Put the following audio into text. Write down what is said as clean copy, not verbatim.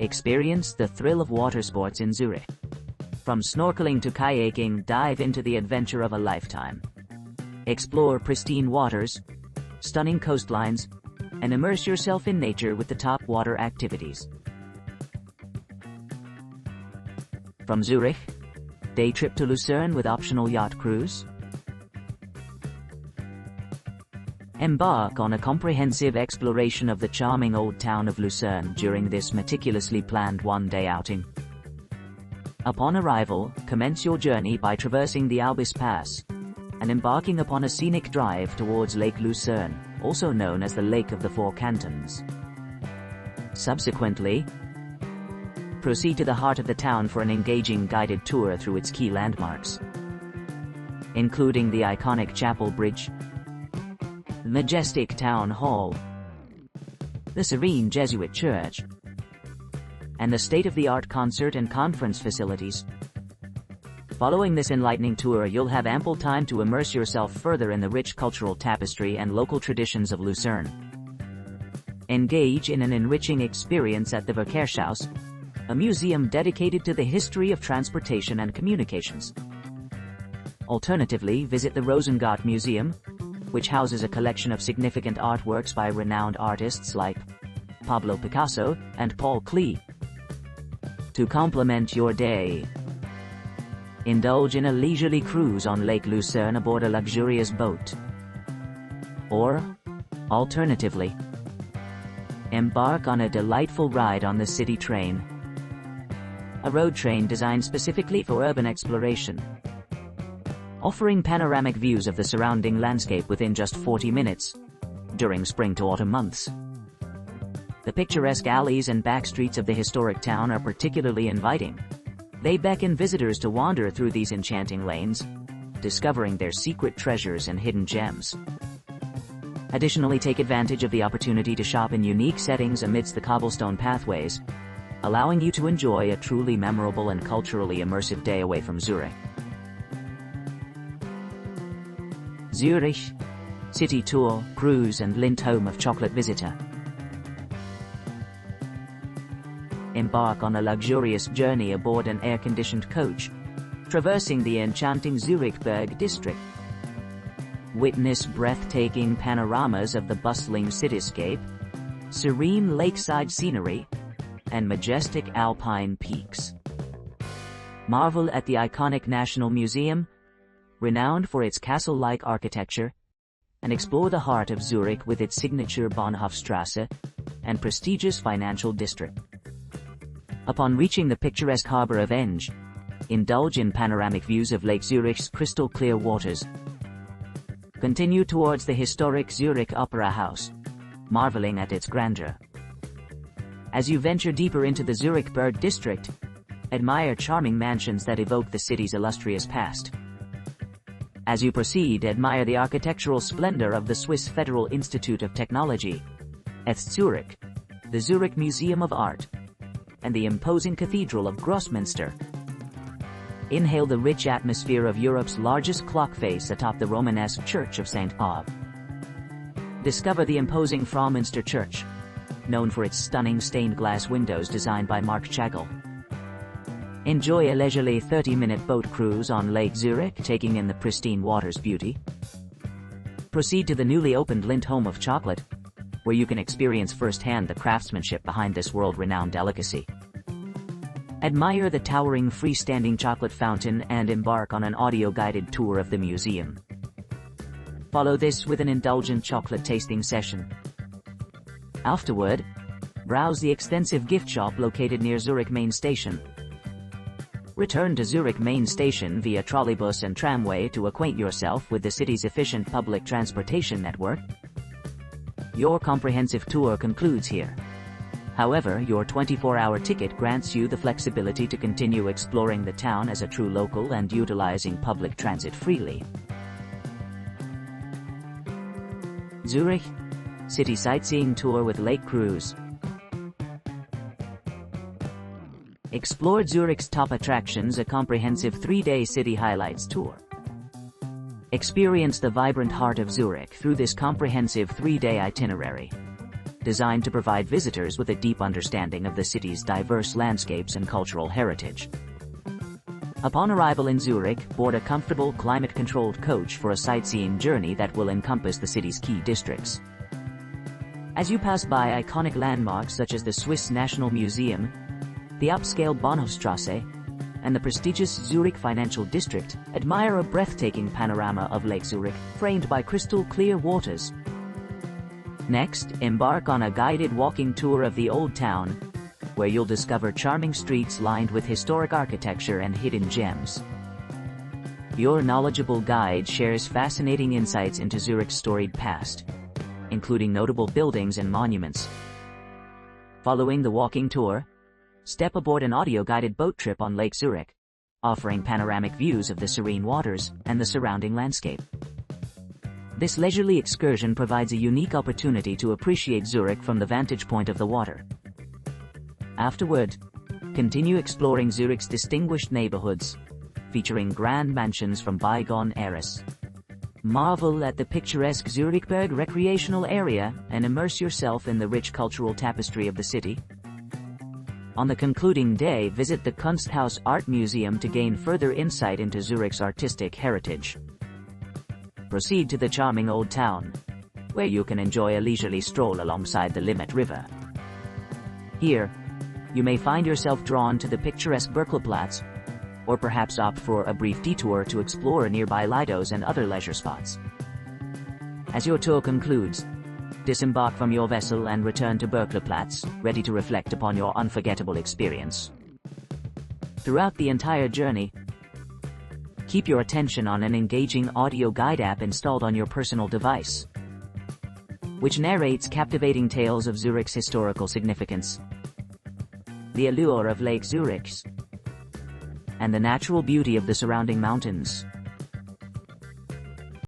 Experience the thrill of water sports in Zurich. From snorkeling to kayaking, dive into the adventure of a lifetime. Explore pristine waters, stunning coastlines, and immerse yourself in nature with the top water activities. From Zurich, day trip to Lucerne with optional yacht cruise. Embark on a comprehensive exploration of the charming old town of Lucerne during this meticulously planned one-day outing. Upon arrival, commence your journey by traversing the Albis Pass and embarking upon a scenic drive towards Lake Lucerne, also known as the Lake of the Four Cantons. Subsequently, proceed to the heart of the town for an engaging guided tour through its key landmarks, including the iconic Chapel Bridge, the majestic Town Hall, the serene Jesuit Church, and the state-of-the-art concert and conference facilities. Following this enlightening tour, you'll have ample time to immerse yourself further in the rich cultural tapestry and local traditions of Lucerne. Engage in an enriching experience at the Verkehrshaus, a museum dedicated to the history of transportation and communications. Alternatively, visit the Rosengart Museum, which houses a collection of significant artworks by renowned artists like Pablo Picasso and Paul Klee. To complement your day, indulge in a leisurely cruise on Lake Lucerne aboard a luxurious boat. Or, alternatively, embark on a delightful ride on the city train, a road train designed specifically for urban exploration, offering panoramic views of the surrounding landscape within just 40 minutes during spring to autumn months. The picturesque alleys and back streets of the historic town are particularly inviting. They beckon visitors to wander through these enchanting lanes, discovering their secret treasures and hidden gems. Additionally, take advantage of the opportunity to shop in unique settings amidst the cobblestone pathways, allowing you to enjoy a truly memorable and culturally immersive day away from Zurich. Zurich, city tour, cruise and Lindt, home of chocolate visitor. Embark on a luxurious journey aboard an air-conditioned coach, traversing the enchanting Zurichberg district. Witness breathtaking panoramas of the bustling cityscape, serene lakeside scenery, and majestic alpine peaks. Marvel at the iconic National Museum, renowned for its castle-like architecture, and explore the heart of Zurich with its signature Bahnhofstrasse and prestigious financial district. Upon reaching the picturesque harbor of Enge, indulge in panoramic views of Lake Zurich's crystal-clear waters. Continue towards the historic Zurich Opera House, marveling at its grandeur. As you venture deeper into the Zurichberg district, admire charming mansions that evoke the city's illustrious past. As you proceed, admire the architectural splendor of the Swiss Federal Institute of Technology, Zurich, the Zurich Museum of Art, and the imposing Cathedral of Grossmünster. Inhale the rich atmosphere of Europe's largest clock face atop the Romanesque Church of St. Paul. Discover the imposing Fraumünster Church, known for its stunning stained glass windows designed by Marc Chagall. Enjoy a leisurely 30-minute boat cruise on Lake Zurich, taking in the pristine water's beauty. Proceed to the newly opened Lindt, home of chocolate, where you can experience firsthand the craftsmanship behind this world-renowned delicacy. Admire the towering freestanding chocolate fountain and embark on an audio-guided tour of the museum. Follow this with an indulgent chocolate tasting session. Afterward, browse the extensive gift shop located near Zurich Main Station. Return to Zurich Main Station via trolleybus and tramway to acquaint yourself with the city's efficient public transportation network. Your comprehensive tour concludes here. However, your 24-hour ticket grants you the flexibility to continue exploring the town as a true local and utilizing public transit freely. Zurich, city sightseeing tour with lake cruise. Explore Zurich's top attractions, a comprehensive 3-day city highlights tour. Experience the vibrant heart of Zurich through this comprehensive 3-day itinerary. designed to provide visitors with a deep understanding of the city's diverse landscapes and cultural heritage. Upon arrival in Zurich, board a comfortable, climate-controlled coach for a sightseeing journey that will encompass the city's key districts. As you pass by iconic landmarks such as the Swiss National Museum, the upscale Bahnhofstrasse, and the prestigious Zurich Financial District, admire a breathtaking panorama of Lake Zurich, framed by crystal-clear waters. Next, embark on a guided walking tour of the Old Town, where you'll discover charming streets lined with historic architecture and hidden gems. Your knowledgeable guide shares fascinating insights into Zurich's storied past, including notable buildings and monuments. Following the walking tour, step aboard an audio-guided boat trip on Lake Zurich, offering panoramic views of the serene waters and the surrounding landscape. This leisurely excursion provides a unique opportunity to appreciate Zurich from the vantage point of the water. Afterward, continue exploring Zurich's distinguished neighborhoods, featuring grand mansions from bygone eras. Marvel at the picturesque Zurichberg recreational area and immerse yourself in the rich cultural tapestry of the city. On the concluding day, visit the Kunsthaus Art Museum to gain further insight into Zurich's artistic heritage. Proceed to the charming Old Town, where you can enjoy a leisurely stroll alongside the Limmat River. Here, you may find yourself drawn to the picturesque Berkelplatz, or perhaps opt for a brief detour to explore nearby Lidos and other leisure spots. As your tour concludes, disembark from your vessel and return to Berkelplatz, ready to reflect upon your unforgettable experience. Throughout the entire journey, keep your attention on an engaging audio guide app installed on your personal device, which narrates captivating tales of Zurich's historical significance, the allure of Lake Zurich, and the natural beauty of the surrounding mountains.